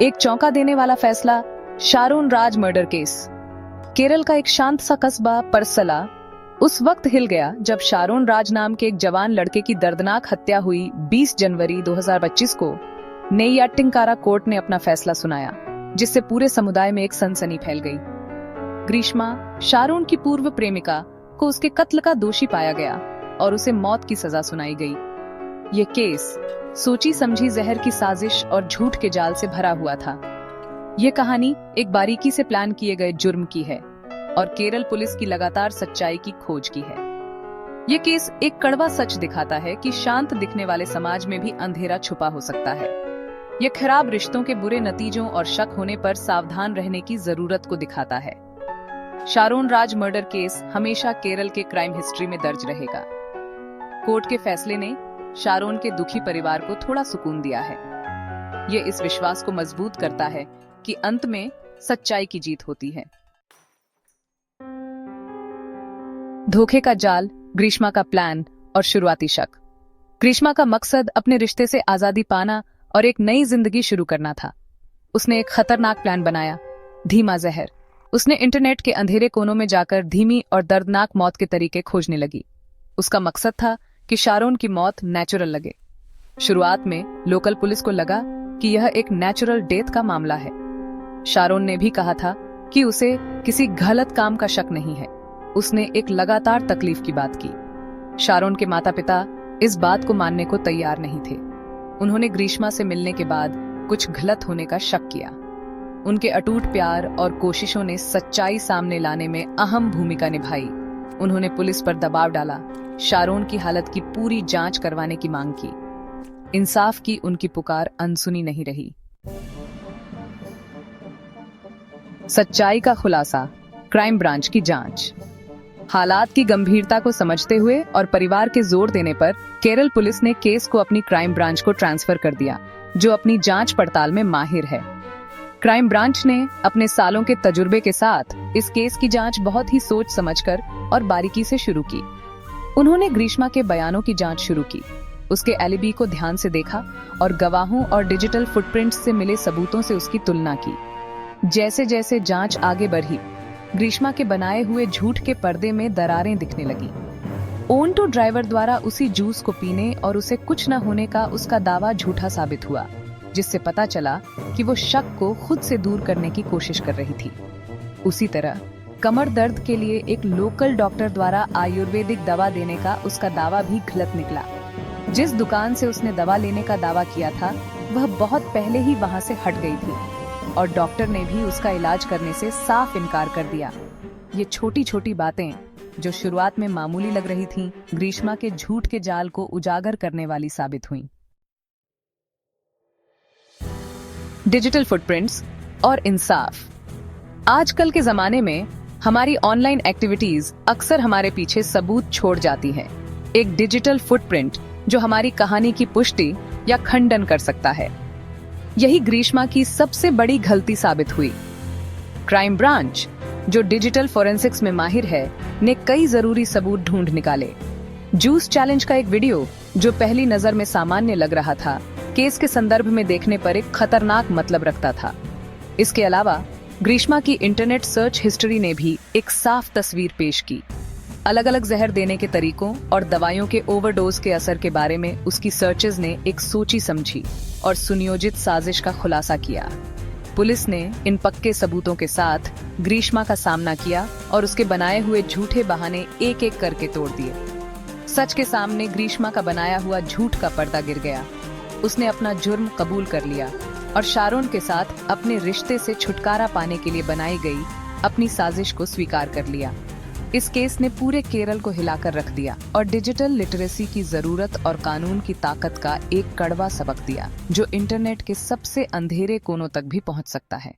एक चौंका देने वाला फैसला, शारून राज मर्डर केस। केरल का एक शांत सा कस्बा परसला उस वक्त हिल गया जब शारून राज नाम के एक जवान लड़के की दर्दनाक हत्या हुई। 20 जनवरी 2025 को नेय्याटिंकारा कोर्ट ने अपना फैसला सुनाया, जिससे पूरे समुदाय में एक सनसनी फैल गई। ग्रीष्मा, शारून की पूर्व प्रेमिका, को उसके कत्ल का दोषी पाया गया और उसे मौत की सजा सुनाई गई। ये केस सोची समझी जहर की साजिश और झूठ के जाल से भरा हुआ था। ये कहानी एक बारीकी से प्लान किए गए जुर्म की है और केरल पुलिस की लगातार सच्चाई की खोज की है। ये केस एक कड़वा सच दिखाता है कि शांत दिखने वाले समाज में भी अंधेरा छुपा हो सकता है। ये खराब रिश्तों के बुरे नतीजों और शक होने पर सावधान रहने की जरूरत को दिखाता है। शारून राज मर्डर केस हमेशा केरल के क्राइम हिस्ट्री में दर्ज रहेगा। कोर्ट के फैसले ने शारून के दुखी परिवार को थोड़ा सुकून दिया है। ये इस विश्वास को मजबूत करता है कि अंत में सच्चाई की जीत होती है। धोखे का जाल, ग्रीष्मा का प्लान और शुरुआती शक। ग्रीष्मा का मकसद अपने रिश्ते से आजादी पाना और एक नई जिंदगी शुरू करना था। उसने एक खतरनाक प्लान बनाया, धीमा जहर। उसने इंटरनेट के अंधेरे कोनों में जाकर धीमी और दर्दनाक मौत के तरीके खोजने लगी। उसका मकसद था कि शारून की मौत नेचुरल लगे। शुरुआत में लोकल पुलिस को लगा कि यह एक नेचुरल डेथ का मामला है। शारून ने भी कहा था कि उसे किसी गलत काम का शक नहीं है। उसने एक लगातार तकलीफ की बात की। शारून के माता पिता इस बात को मानने को तैयार नहीं थे। उन्होंने ग्रीष्मा से मिलने के बाद कुछ गलत होने का शक किया। उनके अटूट प्यार और कोशिशों ने सच्चाई सामने लाने में अहम भूमिका निभाई। उन्होंने पुलिस पर दबाव डाला, शारून की हालत की पूरी जांच करवाने की मांग की। इंसाफ की उनकी पुकार अनसुनी नहीं रही। सच्चाई का खुलासा, क्राइम ब्रांच की जांच। हालात की गंभीरता को समझते हुए और परिवार के जोर देने पर केरल पुलिस ने केस को अपनी क्राइम ब्रांच को ट्रांसफर कर दिया, जो अपनी जांच पड़ताल में माहिर है। क्राइम ब्रांच ने अपने सालों के तजुर्बे के साथ इस केस की जांच बहुत ही सोच समझकर और बारीकी से शुरू की। उन्होंने ग्रीष्मा के बयानों की जांच शुरू की, उसके एलिबी को ध्यान से देखा और गवाहों और डिजिटल फुटप्रिंट्स से मिले सबूतों से उसकी तुलना की। जैसे जैसे जांच आगे बढ़ी, ग्रीष्मा के बनाए हुए झूठ के पर्दे में दरारें दिखने लगी। ओंटो ड्राइवर द्वारा उसी जूस को पीने और उसे कुछ न होने का उसका दावा झूठा साबित हुआ, जिससे पता चला कि वो शक को खुद से दूर करने की कोशिश कर रही थी। उसी तरह कमर दर्द के लिए एक लोकल डॉक्टर द्वारा आयुर्वेदिक दवा देने का उसका दावा भी गलत निकला। जिस दुकान से उसने दवा लेने का दावा किया था, वह बहुत पहले ही वहां से हट गई थी और डॉक्टर ने भी उसका इलाज करने से साफ इनकार कर दिया। ये छोटी छोटी बातें जो शुरुआत में मामूली लग रही थीं, ग्रीष्मा के झूठ के जाल को उजागर करने वाली साबित हुईं। डिजिटल फुटप्रिंट्स और इंसाफ। आजकल के जमाने में हमारी ऑनलाइन एक्टिविटीज अक्सर हमारे पीछे सबूत छोड़ जाती हैं। एक डिजिटल फुटप्रिंट जो हमारी कहानी की पुष्टि या खंडन कर सकता है। यही ग्रीष्मा की सबसे बड़ी गलती साबित हुई। क्राइम ब्रांच, जो डिजिटल फोरेंसिक्स में माहिर है, ने कई जरूरी सबूत ढूंढ निकाले। जूस चैलेंज का एक वीडियो जो पहली नजर में सामान्य लग रहा था, केस के संदर्भ में देखने पर एक खतरनाक मतलब रखता था। इसके अलावा ग्रीष्मा की इंटरनेट सर्च हिस्ट्री ने भी एक साफ तस्वीर पेश की। अलग अलग जहर देने के तरीकों और दवाइयों के ओवरडोज के असर के बारे में उसकी सर्चेज ने एक सोची समझी और सुनियोजित साजिश का खुलासा किया। पुलिस ने इन पक्के सबूतों के साथ ग्रीष्मा का सामना किया और उसके बनाए हुए झूठे बहाने एक एक करके तोड़ दिए। सच के सामने ग्रीष्मा का बनाया हुआ झूठ का पर्दा गिर गया। उसने अपना जुर्म कबूल कर लिया और शारून के साथ अपने रिश्ते से छुटकारा पाने के लिए बनाई गई अपनी साजिश को स्वीकार कर लिया। इस केस ने पूरे केरल को हिलाकर रख दिया और डिजिटल लिटरेसी की जरूरत और कानून की ताकत का एक कड़वा सबक दिया, जो इंटरनेट के सबसे अंधेरे कोनों तक भी पहुंच सकता है।